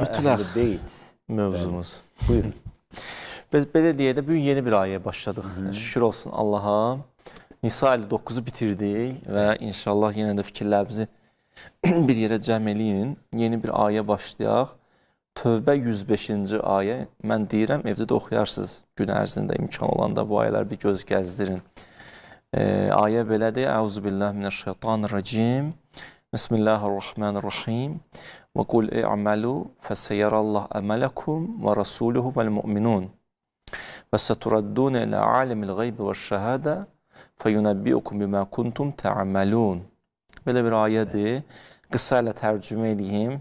Örtülər Əhl-i Beyt mövzumuz. Buyurun. Belə deyə də bugün yeni bir ayəyə başladıq. Şükür olsun Allaha. Nisa 59-u bitirdik və inşallah yenə də fikirlərimizi bir yerə cəm eləyin. Yeni bir ayə başlayaq. Tövbə 105-ci ayə. Mən deyirəm, evdə də oxuyarsınız. Gün ərzində imkan olanda bu ayələr bir göz gəzdirin. Ayə belədir. Əuzubillahimineşşeytanirracim. Bismillahirrahmanirrahim. Və qul i'malu fəsəyərəllah əmələkum və rasuluhu vəl-mu'minun. Və səturaddun ilə alimil qeybi və şəhədə fəyunəbbiukum bimə kuntum tə'amalun. Belə bir ayədir. Qısa ilə tərcümə edeyim.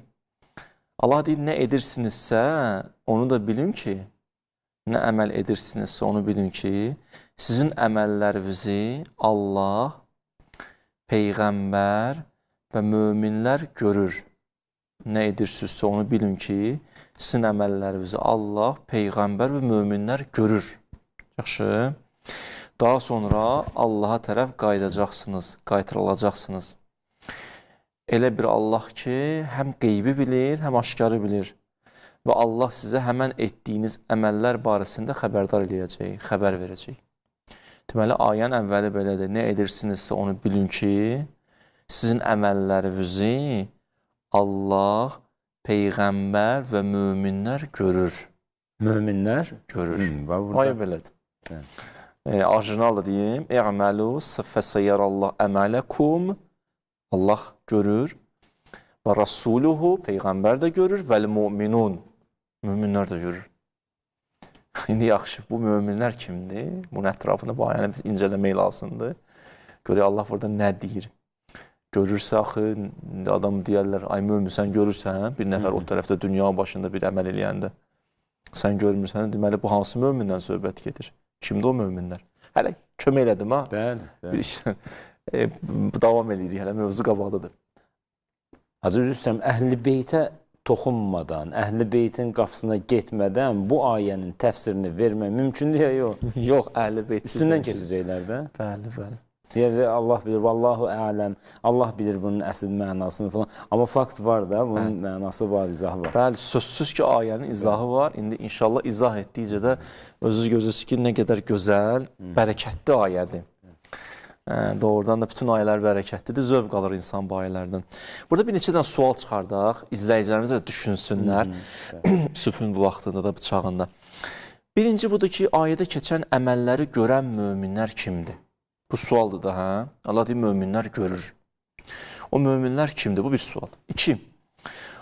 Allah deyir, nə edirsinizsə onu da bilin ki, nə əməl edirsinizsə onu bilin ki, sizin əməllərinizi Allah, Peyğəmbər və möminlər görür. Nə edirsinizsə onu bilin ki, sizin əməllərinizi Allah, Peyğəmbər və möminlər görür. Yaxşı. Daha sonra Allaha tərəf qaytarılacaqsınız. Elə bir Allah ki, həm qeybi bilir, həm aşkarı bilir. Və Allah sizə həmən etdiyiniz əməllər barəsində xəbərdar eləyəcək, xəbər verəcək. Deməli, ayənin əvvəli belədir. Nə edirsinizsə onu bilin ki, sizin əməllərinizi Allah, Peyğəmbər və möminlər görür. Möminlər görür. Ayə belədir. Orijinal da deyim. İ'məlu fəsəyərəllah əmələkum. Allah görür. Və rasuluhu, Peyğəmbər də görür. Vəl-mu'minun. Möminlər də görür. İndi yaxşı, bu möminlər kimdir? Bunun ətrafında bu ayəni incələmək lazımdır. Görək Allah burada nə deyir? Görürsə, axı, adam deyərlər, ay mömin, sən görürsən, bir nəfər o tərəfdə dünya başında bir əməl eləyəndə. Sən görmürsən, deməli, bu hansı mömindən söhbət gedir? Kimdir o möminlər? Hələ kömək elədim, ha? Bəli. Bir işlə davam edirik, hələ mövzu qabaqdadır. Hacı Rüstəm, Əhl-i Beytə toxunmadan, Əhl-i Beytin qapısına getmədən bu ayənin təfsirini vermək mümkündür ya, yox? Yox, Əhl-i Beyt üstündən keçəcəklər də. Bəli, bəli. Deyəcək, Allah bilir, vallahu ələm, Allah bilir bunun əsl mənasını falan. Amma fakt var da, bunun mənası var, izahı var. Bəli, sözsüz ki, ayənin izahı var. İndi inşallah izah etdikcə də özünüz görürsünüz ki, nə qədər gözəl, bərəkətli ayədir. Doğrudan da bütün ayələr bərəkətlidir, zövq alır insan bu ayələrdən. Burada bir neçədən sual çıxardaq, izləyicilərimiz də düşünsünlər, sübhün bu vaxtında da, bıçağında. Birinci budur ki, ayədə keçən əməlləri görən möminlər kimdir? Bu sualdır da, hə? Allah deyir, möminlər görür. O möminlər kimdir? Bu bir sual. 2.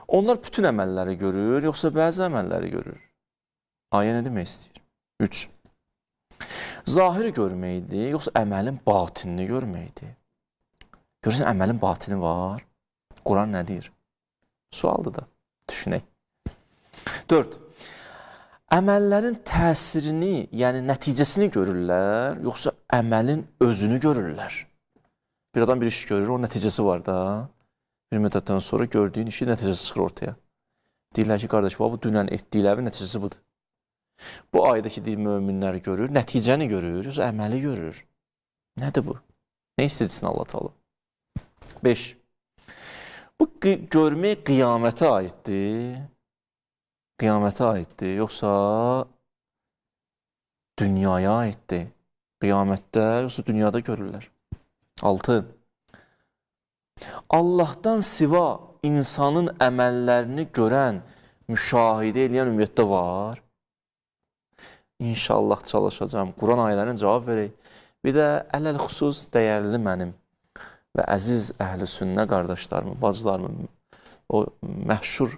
Onlar bütün əməlləri görür, yoxsa bəzi əməlləri görür? Ayə nə demək istəyir? 3. Zahiri görməkdir, yoxsa əməlin batinini görməkdir? Görürsən, əməlin batini var. Quran nə deyir? Sualdır da. Düşünək. 4. Əməllərin təsirini, yəni nəticəsini görürlər, yoxsa əməlin özünü görürlər? Bir adam bir iş görür, o nəticəsi var da. Bir müddətdən sonra gördüyün işi nəticəsi çıxır ortaya. Deyirlər ki, qardaş, bu dünən etdiklərin nəticəsi budur. Bu ayədəki deyir, möminləri görür, nəticəni görür, yoxsa əməli görür. Nədir bu? Nə istədirsin Allah Teala? 5. Bu görmək qiyamətə aiddir. Qiyamətə aiddir, yoxsa dünyaya aiddir? Qiyamətdə, yoxsa dünyada görürlər? 6. Allahdan siva insanın əməllərini görən, müşahidə edən ümumiyyətdə var. İnşallah çalışacağım. Quran ayələrini cavab verək. Bir də ələl-xüsus dəyərli mənim və əziz əhl-i sünnə qardaşlarımın, bacılarımın o məşhur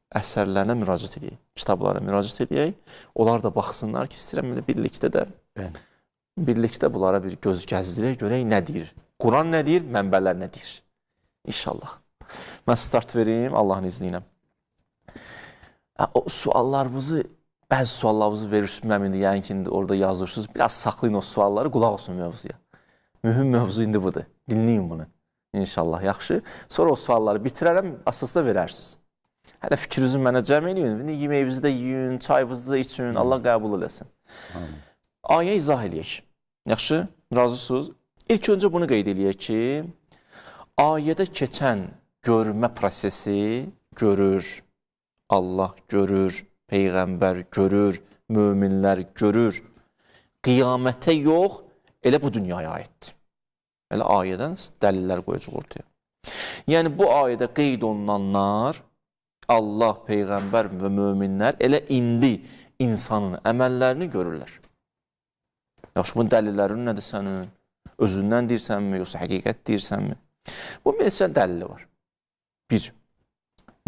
əsərlərinə müraciət edək, kitablara müraciət edək. Onlar da baxsınlar ki, istəyirəm birlikdə də, birlikdə bunlara bir göz gəzdirək, görək nə deyir. Quran nə deyir, mənbələr nə deyir. İnşallah. Mən start vereyim Allahın izni ilə. O suallarınızı, bəzi suallarınızı verirsiniz, mən indi yəni ki, orada yazırsınız, biraz saxlayın o sualları, qulaq olsun mövzuya. Mühüm mövzu indi budur. Dinləyin bunu. İnşallah, yaxşı. Sonra o sualları bitirərəm, əsasda verərsiniz. Hələ fikrinizi mənə cəm eləyin, yeməyinizi də yiyin, çayınızı da için, Allah qəbul eləsin. Ayə izah eləyək. Yaxşı, razısınız? İlk öncə bunu qeyd eləyək ki, ayədə keçən görmə prosesi görür. Allah görür, Peyğəmbər görür, möminlər görür. Qiyamətə yox, elə bu dünyaya aiddir. Elə ayədən dəlillər qoyacaq ortaya. Yəni bu ayədə qeyd olunanlar Allah, Peyğəmbər və möminlər elə indi insanın əməllərini görürlər. Yaxşı, bunun dəlillərin nədir sənin? Özündən deyirsənmi, yoxsa həqiqət deyirsənmi? Bu bir neçə dəlili var. Bir,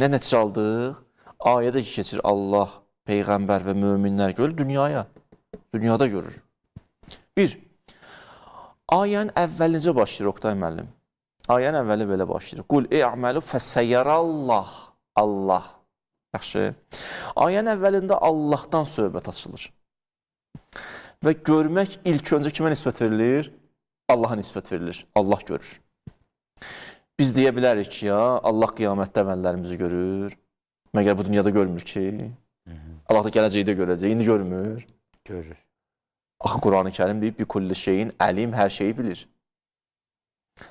nə nəticə aldıq? Ayədə ki, keçir Allah, Peyğəmbər və möminlər görür dünyaya. Dünyada görür. Bir, ayənin əvvəlincə başlayır Oqtay müəllim. Ayənin əvvəli belə başlayır. Qul i'məlu fəsəyyərəllah. Allah. Yaxşı. Ayənin əvvəlində Allahdan söhbət açılır. Və görmək ilk öncə kimə nisbət verilir? Allaha nisbət verilir. Allah görür. Biz deyə bilərik ki, ya Allah qiyamətdə əməllərimizi görür. Məgər bu dünyada görmür ki? Allah da gələcəkdə görəcək. İndi görmür. Görür. Axı Quran-ı Kərim deyib, bi kulli şeyin əlim, hər şeyi bilir.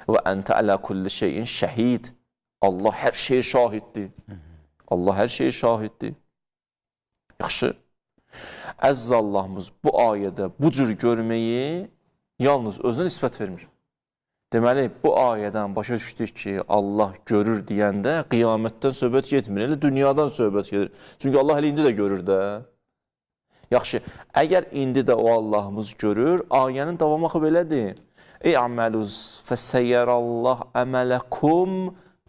Və əntə ələ kulli şeyin şəhid. Allah hər şeyə şahiddir. Allah hər şeyə şahiddir. Yaxşı. Əziz Allahımız bu ayədə bu cür görməyi yalnız özünə nisbət vermir. Deməli, bu ayədən başa düşdük ki, Allah görür deyəndə qiyamətdən söhbət getmir, elə dünyadan söhbət gedir. Çünki Allah elə indi də görür də. Yaxşı, əgər indi də o Allahımız görür, ayənin davamı axı belədir. İ'məluz fəsəyyərəllah əmələkum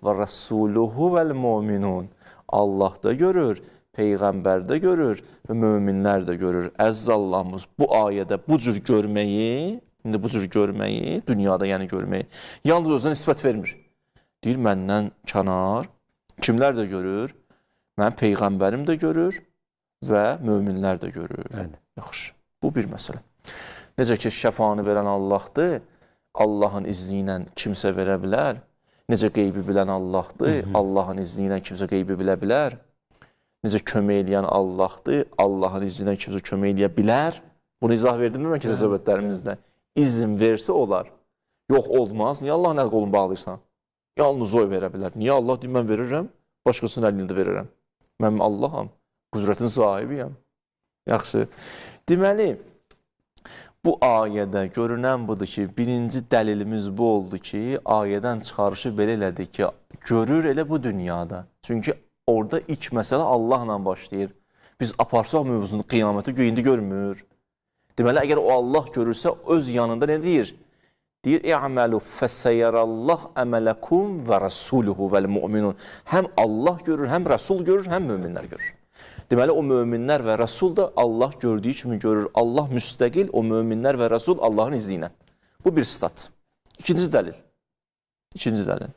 və rəsuluhu vəl-mu'minun. Allah da görür, Peyğəmbər də görür və möminlər də görür. Əziz Allahımız bu ayədə bu cür görməyi, indi bu cür görməyi, dünyada yəni görməyi, yalnız özünə nisbət vermir. Deyir, məndən kənar, kimlər də görür? Mənim Peyğəmbərim də görür və möminlər də görür. Bəli. Yaxşı, bu bir məsələ. Necə ki, şəfanı verən Allahdır, Allahın izni ilə kimsə verə bilər. Necə qeybi bilən Allahdır, Allahın izni ilə kimsə qeybi bilə bilər. Necə kömək eləyən Allahdır, Allahın izni ilə kimsə kömək eləyə bilər. Bunu izah verdim mi mən kəsə söhbətlərimizdə? İzin versə olar. Yox, olmaz. Niyə Allahın əl qolunu bağlayırsan? Yalnız o verə bilər. Niyə Allah deyir, mən verirəm, başqasının əlini də verirəm. Mən Allaham, qüdrətin sahibiyəm. Yaxşı. Deməli, bu ayədə görünən budur ki, birinci dəlilimiz bu oldu ki, ayədən çıxarışı belə elədi ki, görür elə bu dünyada. Çünki orada ilk məsələ Allahla başlayır. Biz aparsaq mövzunu qiyamətə indi görmür. Deməli, əgər o Allah görürsə, öz yanında nə deyir? Deyir, i'məlu fəsəyyərəllah əmələkum və rəsuluhu vəl-mu'minun. Həm Allah görür, həm Rəsul görür, həm möminlər görür. Deməli, o möminlər və Rəsul da Allah gördüyü kimi görür. Allah müstəqil, o möminlər və Rəsul Allahın izni ilə. Bu bir stat. İkinci dəlil. İkinci dəlil.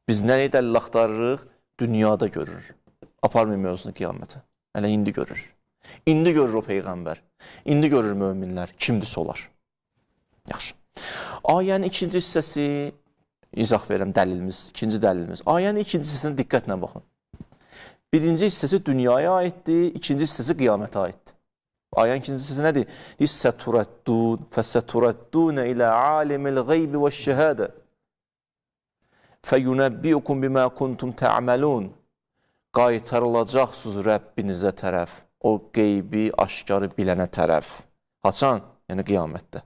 Biz nəyə dəlil axtarırıq? Dünyada görür. Aparmayın mövzunu qiyamətə. Hələ indi görür. İndi görür o Peyğəmbər. İndi görür möminlər. Kimdirsə olar. Yaxşı. Ayənin ikinci hissəsi, izah verirəm dəlilimiz, ikinci dəlilimiz. Ayənin ikinci hissəsinə diqqətlə baxın. Birinci hissəsi dünyaya aiddir, ikinci hissəsi qiyamətə aiddir. Ayənin ikinci hissəsi nədir? Deyir, səturaddun, fəsəturaddunə ilə alimil qeybi və şəhədə fəyunəbbiukum bimə kuntum tə'məlun. Qaytarılacaqsınız Rəbbinizə tərəf, o qeybi, aşkarı bilənə tərəf. Haçan? Yəni qiyamətdə.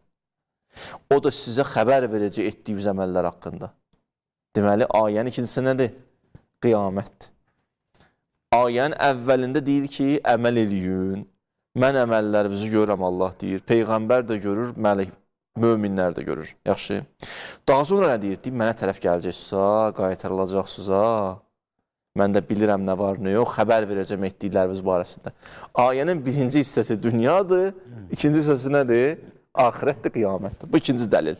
O da sizə xəbər verəcək etdiyiniz əməllər haqqında. Deməli, ayənin ikincisi nədir? Qiyamətdir. Ayənin əvvəlində deyir ki, əməl eləyin. Mən əməllərinizi görürəm, Allah deyir. Peyğəmbər də görür, mələk, möminlər də görür. Yaxşı. Daha sonra nə deyir? Deyir, mənə tərəf gələcəksiniz, qaytarılacaqsınız. Mən də bilirəm nə var, nə yox. Xəbər verəcəm etdikləriniz barəsində. Ayənin birinci hissəsi dünyadır, ikinci hissəsi nədir? Axirətdir, qiyamətdir. Bu ikinci dəlil.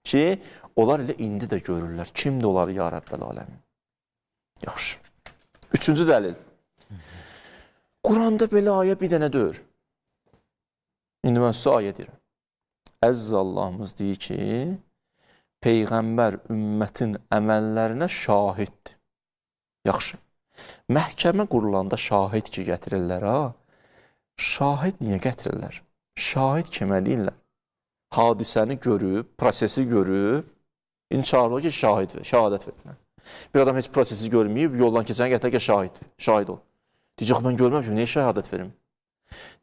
Ki, onlar elə indi də görürlər. Kimdir onlar, ya Rəbbəl aləmin? Yaxşı. Üçüncü dəlil. Quranda belə ayə bir dənə deyir. İndi mən sizə ayə deyirəm. Əziz Allahımız deyir ki, Peyğəmbər ümmətin əməllərinə şahiddir. Yaxşı. Məhkəmə qurulanda şahid ki, gətirirlər, ha? Şahid niyə gətirirlər? Şahid kimə deyirlər? Hadisəni görüb, prosesi görüb, indi çağırılır ki, şəhadət verirlər. Bir adam heç prosesi görməyib, yoldan keçən gətirək şahid ol. Deyəcək, mən görməmişim, niyə şəhadət verim?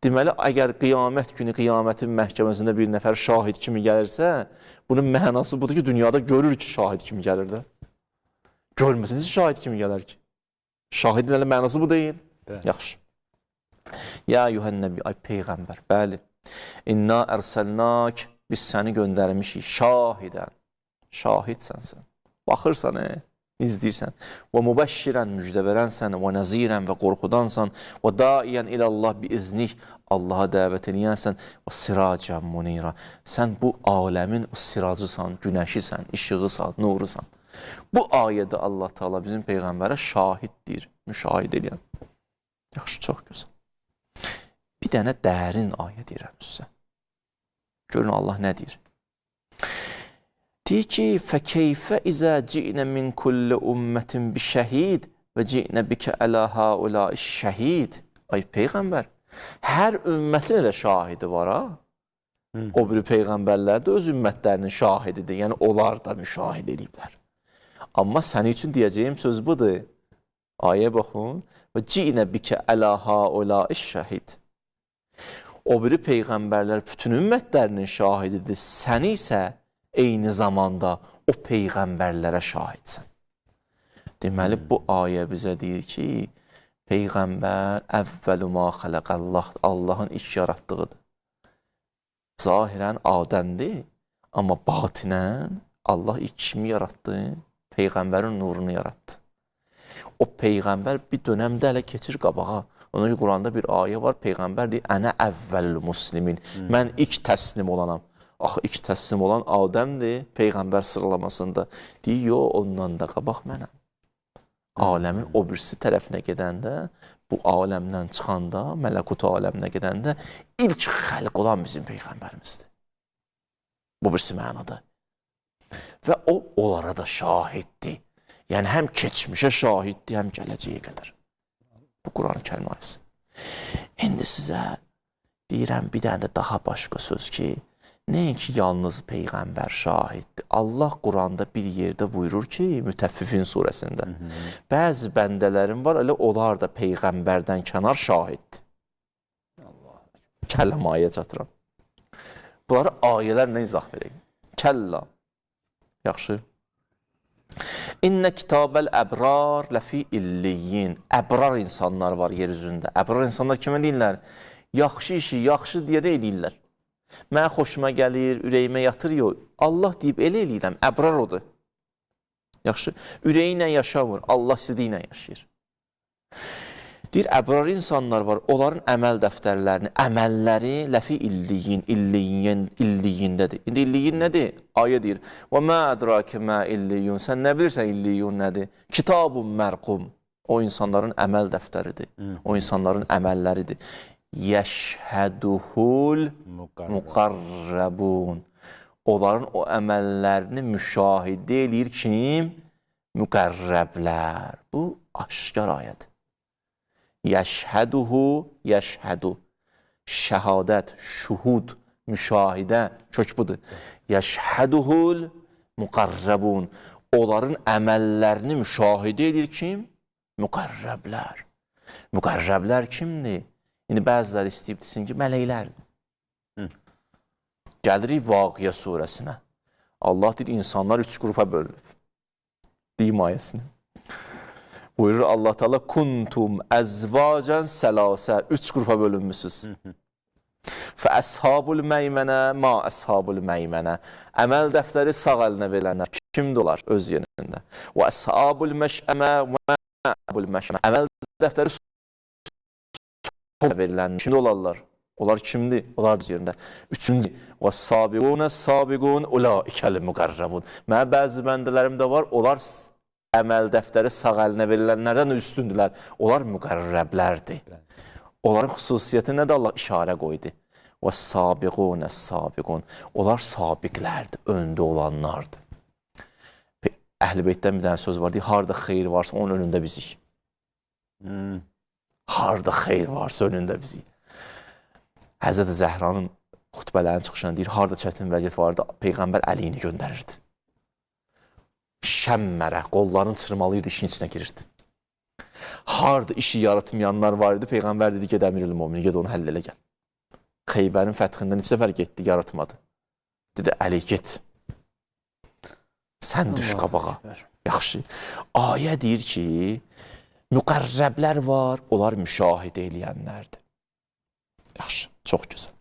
Deməli, əgər qiyamət günü, qiyamətin məhkəməsində bir nəfər şahid kimi gəlirsə, bunun mənası budur ki, dünyada görür ki, şahid kimi gəlir də. Görməsə, necə şahid kimi gələr ki? Şahidin elə mənası bu deyil. Yaxşı. Ya yuhən nəbi, ay Peyğəmbər, bəli. İnna ərsəlnak, biz səni göndərmişik şahidən. Şahidsən sən. Baxırsan, izləyirsən. Və mübəşşirən, müjdə verənsən, və nəzirən və qorxudansan, və daiyən ilallah bi iznik, Allaha dəvət eləyənsən, və siracən munira. Sən bu aləmin siracısan, günəşisən, işığısan, nurusan. Bu ayədə Allah Teala bizim Peyğəmbərə şahiddir, müşahid eləyən. Yaxşı, çox gözəl. Bir dənə dərin ayə deyirəm sizə. Görün Allah nə deyir? Deyir ki, fəkeyfə izə ci'nə min kulli ümmətin bi şəhid və ci'nə bikə ələ haula şəhid. Ay Peyğəmbər, hər ümmətin elə şahidi var, ha? O biri Peyğəmbərlər də öz ümmətlərinin şahididir. Yəni, onlar da müşahid ediblər. Amma sənin üçün deyəcəyim söz budur. Ayə baxın. Və ci'nə bikə ələ haula şəhid. O biri Peyğəmbərlər bütün ümmətlərinin şahididir. Sən isə eyni zamanda o Peyğəmbərlərə şahidsən. Deməli, bu ayə bizə deyir ki, Peyğəmbər əvvəlu ma xələqəllah, Allahın ilk yaratdığıdır. Zahirən Adəmdir, amma batinən Allah ilk kimi yaratdı? Peyğəmbərin nurunu yaratdı. O Peyğəmbər bir dönəmdə hələ keçir qabağa. Ona ki, Quranda bir ayə var, Peyğəmbər deyir, ənə əvvəl muslimin. Mən ilk təslim olanam. Axı, ilk təslim olan Adəmdir, Peyğəmbər sıralamasında. Deyir, yox, ondan da qabaq mənəm. Aləmin o birisi tərəfinə gedəndə, bu aləmdən çıxanda, mələkut aləminə gedəndə, ilk xəlq olan bizim Peyğəmbərimizdir. Bu birisi mənada. Və o, onlara da şahiddir. Yəni, həm keçmişə şahiddir, həm gələcəyə qədər. Bu Quran-ı Kərim ayəsi. İndi sizə deyirəm bir dənə də daha başqa söz ki, nəinki yalnız Peyğəmbər şahiddir. Allah Quranda bir yerdə buyurur ki, Mütəffifin surəsində, bəzi bəndələrim var, elə onlar da Peyğəmbərdən kənar şahiddir. Kəlləm ayə çatıram. Bunları ayələrlə izah verək. Kəlla. Yaxşı. İnnə kitabəl əbrar ləfi illiyyin. Əbrar insanlar var yer üzündə. Əbrar insanlar kimə deyirlər? Yaxşı işi, yaxşı deyə də eləyirlər. Mənə xoşuma gəlir, ürəyimə yatır, yox. Allah deyib, elə eləyirəm, əbrar odur. Yaxşı, ürəyi ilə yaşamır, Allah sizi ilə yaşayır. Deyir, əbrar insanlar var, onların əməl dəftərlərini, əməlləri ləfi illiyindədir. İndi illiyin nədir? Ayə deyir, və mə ədrakə mə illiyun, sən nə bilirsən illiyun nədir? Kitabun mərqum, o insanların əməl dəftəridir, o insanların əməlləridir. Yəşhəduhul müqarrabun, onların o əməllərini müşahidə eləyir kim? Müqərrəblər. Bu, aşkar ayədir. Yəşhəduhu, yəşhədu. Şəhadət, şuhud, müşahidə, kök budur. Yəşhəduhul müqarrabun. Onların əməllərini müşahidə edir kim? Müqərrəblər. Müqərrəblər kimdir? İndi bəziləri istəyib desin ki, mələklərdir. Gəlirik Vaqiyə surəsinə. Allah deyir, insanlar 3 qrupa bölünür. Deyim ayəsini. Buyurur Allah Teala, kuntum əzvacən sələsə, 3 qrupa bölünmüsünüz. Fə əshabul məymənə, ma əshabul məymənə. Əməl dəftəri sağ əlinə verilənlər. Kimdir olar öz yerində? Və əshabul məşəmə, və əshabul məşəmə. Əməl dəftəri sol verilənlər. Kimdir olarlar? Onlar kimdir? Onlar öz yerində. 3-cü, və sabiqunə sabiqun, ulaikəl müqarrabun. Mənə bəzi bəndələrim də var, onlar əməl dəftəri sağ əlinə verilənlərdən üstündülər. Onlar müqərrəblərdir. Onların xüsusiyyəti nədir? Allah işarə qoydu. Və sabiqunə sabiqun. Onlar sabiqlərdir, öndə olanlardır. Əhl-i Beytdən bir dənə söz var, deyir, harada xeyir varsa onun önündə bizik. Harada xeyir varsa önündə bizik. Həzrət Zəhranın xütbələrin çıxışına deyir, harada çətin vəziyyət vardı, Peyğəmbər əliyini göndərirdi. şəmmərə, qollarını çırmalayırdı, işin içinə girirdi. Harda işi yaratmayanlar var idi, Peyğəmbər dedi, ged Əmirül-Möminin, ged onu həll elə gəl. Xeybərin fəthindən neçə səfər getdi, yaratmadı. Dedi, Əli, get. Sən düş qabağa. Yaxşı. Ayə deyir ki, müqərrəblər var, onlar müşahidə eləyənlərdir. Yaxşı, çox gözəl.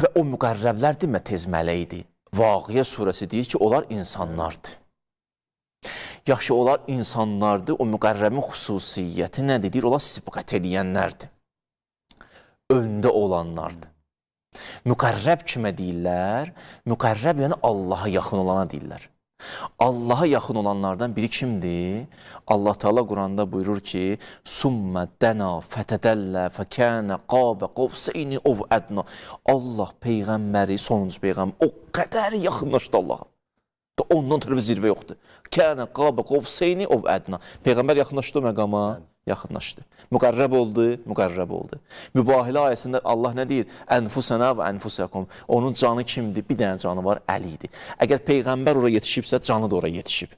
Və o müqərrəblər demə tez mələkdir. Vaqiyə surəsi deyir ki, onlar insanlardır. Yaxşı, onlar insanlardır, o müqərrəbin xüsusiyyəti nədir? Deyir, onlar sibqət eləyənlərdir. Öndə olanlardır. Müqərrəb kimə deyirlər? Müqərrəb yəni Allaha yaxın olana deyirlər. Allaha yaxın olanlardan biri kimdir? Allah Teala Quranda buyurur ki, Summa dəna fətədəllə fəkənə qabə qovseyni ov ədna. Allah Peyğəmbəri, sonuncu Peyğəmbər o qədər yaxınlaşdı Allaha. Ondan tərəfi zirvə yoxdur. Kənə qabə qovseyni ov ədna. Peyğəmbər yaxınlaşdı o məqama? Yaxınlaşdı. Müqərrəb oldu, müqərrəb oldu. Mübahilə ayəsində Allah nə deyir? Ənfusənə və ənfusəkum. Onun canı kimdir? Bir dənə canı var, Əlidir. Əgər Peyğəmbər oraya yetişibsə, canı da oraya yetişib.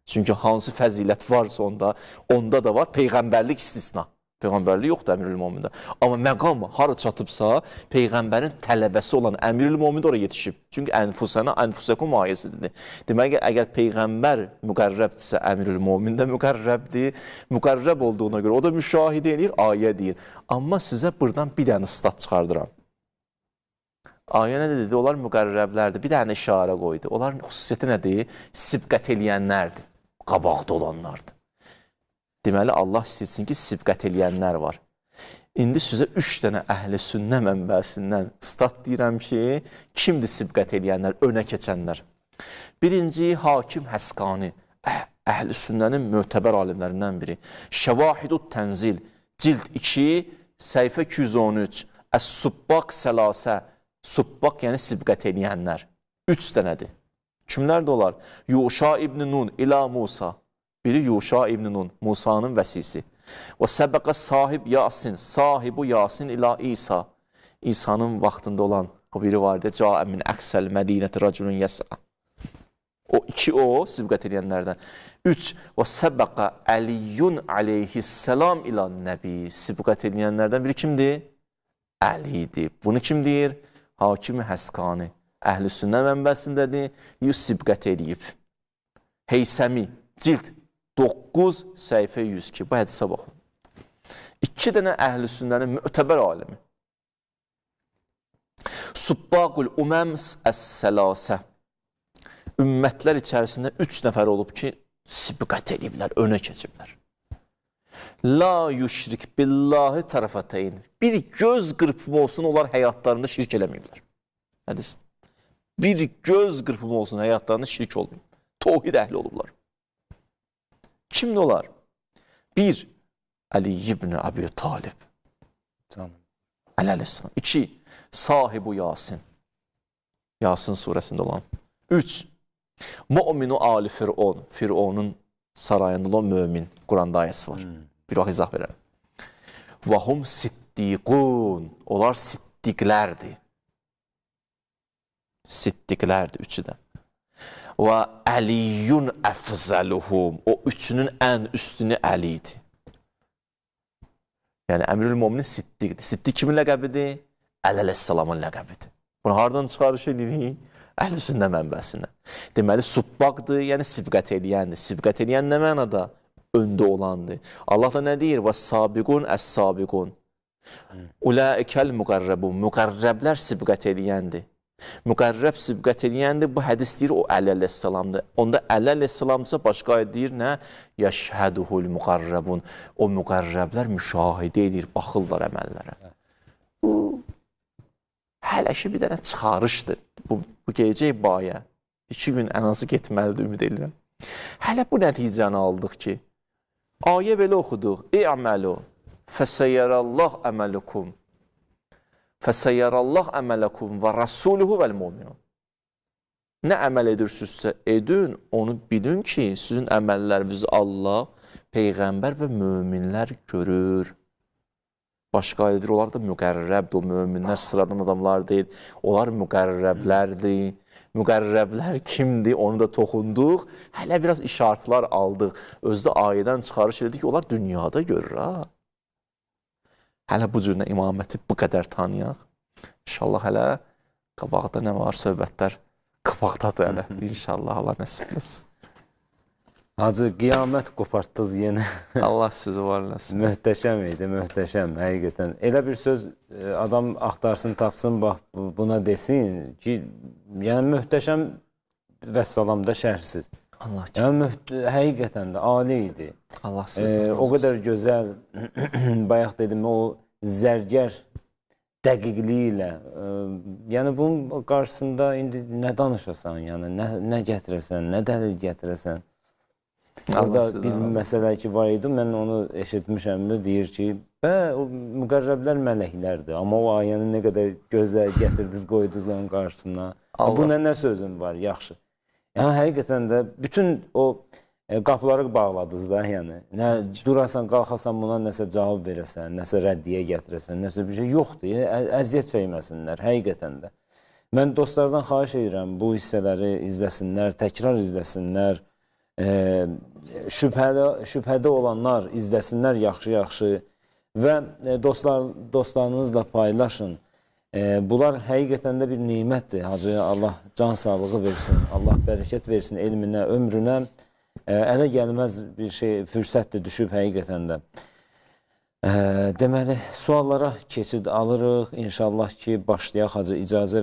Çünki hansı fəzilət varsa onda da var Peyğəmbərlik istisna. Peyğəmbərlik yoxdur Əmirül-Mömində. Amma məqam hara çatıbsa, Peyğəmbərin tələbəsi olan Əmirül-Mömində oraya yetişib. Çünki ənfusənə, ənfusəkum ayəsidir. Demək ki, əgər Peyğəmbər müqərrəbdirsə, Əmirül-Mömində müqərrəbdir. Müqərrəb olduğuna görə o da müşahidə edir, ayə deyir. Amma sizə buradan bir dənə stat çıxardıram. Ayə nə dedi? Onlar müqərrəblərdir. Bir dənə işarə qoydu. Onların xüsusiyyəti nədir? Sibqət eləyənlərdir. Qabaqda olanlardır. Deməli, Allah istəyirsin ki, sibqət eləyənlər var. İndi sizə 3 dənə əhl-i sünnə mənbəsindən stat deyirəm ki, kimdir sibqət eləyənlər, önə keçənlər? Birinci, Hakim Həsqani, əhl-i sünnənin mötəbər alimlərindən biri. Şəvahidut Tənzil, cild 2, səhifə 213, Əs-Subbaq Səlasə, Subbaq yəni sibqət eləyənlər. 3 dənədir. Kimlərdir olar? Yuşa ibn Nun ilə Musa. Biri Yuşa ibn Nun, Musanın vəsisi. Və səbəqə sahib Yasin, sahibu Yasin ilə İsa. İsa'nın vaxtında olan o biri var idi. Cəə min əqsəl mədinəti rəculun yəsə. O 2 o, sibqət edənlərdən. 3. Və səbəqə Əliyyun aleyhisselam ilə nəbi. Sibqət edənlərdən biri kimdir? Əlidir. Bunu kim deyir? Hakim Həsqani. Əhl-i sünnə mənbəsindədir. Sibqət edib. Heysəmi, cild 9, səhifə 102. Bu hədisə baxın. 2 dənə əhl-i sünnənin mötəbər alimi. Subbaqul Uməms Əs-Səlasə. Ümmətlər içərisində 3 nəfər olub ki, sibqət ediblər, önə keçiblər. La yüşrik billahi tərəfətəyin. Bir göz qırpımı olsun, onlar həyatlarında şirk eləməyiblər. Hədis. Bir göz qırpımı olsun, həyatlarında şirk olmayıb. Tohid əhli olublar. Kimdir olar? 1. Əli ibn Əbi Talib. Əleyhisselam. 2. Sahibu Yasin. Yasin surəsində olan. 3. Mu'minu Ali Fir'on. Fir'onun sarayında olan mömin. Quranda ayəsi var. Bir vaxt izah verərəm. Və hum siddiqun. Onlar siddiqlərdir. Siddiqlərdir üçü də. Və Əliyyun əfzəluhum. O üçünün ən üstünü Əli idi. Yəni, Əmirül-Möminin siddiqdir. Siddiq kimin ləqəbidir? Əleyhisselamın ləqəbidir. Bunu haradan çıxarış edirik? Əhl-i sünnə mənbəsindən. Deməli, subbaqdır, yəni sibqət eləyəndir. Sibqət eləyən nə mənada? Öndə olandır. Allah da nə deyir? Və sabiqun əs-sabiqun. Ulaikəl müqərrəbun. Müqərrəblər sibqət eləyəndir. Müqərrəb sibqət eləyəndir. Bu hədis deyir, o Əli əleyhissalamdır. Onda Əli əleyhissalamdırsa, başqa ayət deyir, nə? Yəşhəduhul müqərrəbun. O müqərrəblər müşahidə edir, baxırlar əməllərə. Bu, hələ ki, bir dənə çıxarışdır. Bu gələcək baya. 2 gün ən azı getməlidir, ümid edirəm. Hələ bu nəticəni aldıq ki, ayə belə oxuduq. İ'məlu, fəsəyyərəllah əməlukum. Fəsəyyərəllah əmələkum və rəsuluhu vəl-mu'minun. Nə əməl edirsinizsə edin, onu bilin ki, sizin əməllərinizi Allah, Peyğəmbər və möminlər görür. başqa ayədir. Onlar da müqərrəbdir. O möminlər sıradan adamlar deyil. Onlar müqərrəblərdir. Müqərrəblər kimdir? Onu da toxunduq. Hələ biraz işarətlər aldıq. Özdə ayədən çıxarış elədik ki, onlar dünyada görür ha. Hələ bu cür imaməti bu qədər tanıyaq. İnşallah hələ qabaqda nə var? Söhbətlər qabaqdadır hələ. İnşallah Allah nəsib etsin. Hacı, qiyamət qopartdınız yenə. Allah sizi var eləsin. Möhtəşəm idi, möhtəşəm, həqiqətən. Elə bir söz adam axtarsın, tapsın, bax buna desin ki, yəni möhtəşəm vəssalamda şərhsiz. Allah Yəni həqiqətən də ali idi. Allah sizdən O qədər gözəl, bayaq dedim, o zərgər dəqiqliyi ilə, yəni bunun qarşısında indi nə danışasan, yəni nə gətirəsən, nə dəlil gətirəsən. Orada bir məsələ ki var idi, mən onu eşitmişəm də, deyir ki, o müqərrəblər mələklərdir, amma o ayəni nə qədər gözəl gətirdiniz, qoydunuz onun qarşısına. Bu nə sözün var, yaxşı. Yəni, həqiqətən də bütün o qapıları bağladınız da, yəni. Nə durasan, qalxasan buna nəsə cavab verəsən, nəsə rəddiyə gətirəsən, nəsə bir şey yoxdur, əziyyət çəkməsinlər, həqiqətən də. Mən dostlardan xahiş edirəm, bu hissələri izləsinlər, təkrar izləsinlər. Şübhədə olanlar izləsinlər yaxşı-yaxşı və dostlarınızla paylaşın. Bunlar həqiqətən də bir nemətdir. Hacı, Allah can sağlığı versin, Allah bərəkət versin elminə, ömrünə. Ələ gəlməz bir şey, fürsətdir düşüb həqiqətən də. Deməli, suallara keçid alırıq. İnşallah ki, başlayaq, hacı, icazə verin.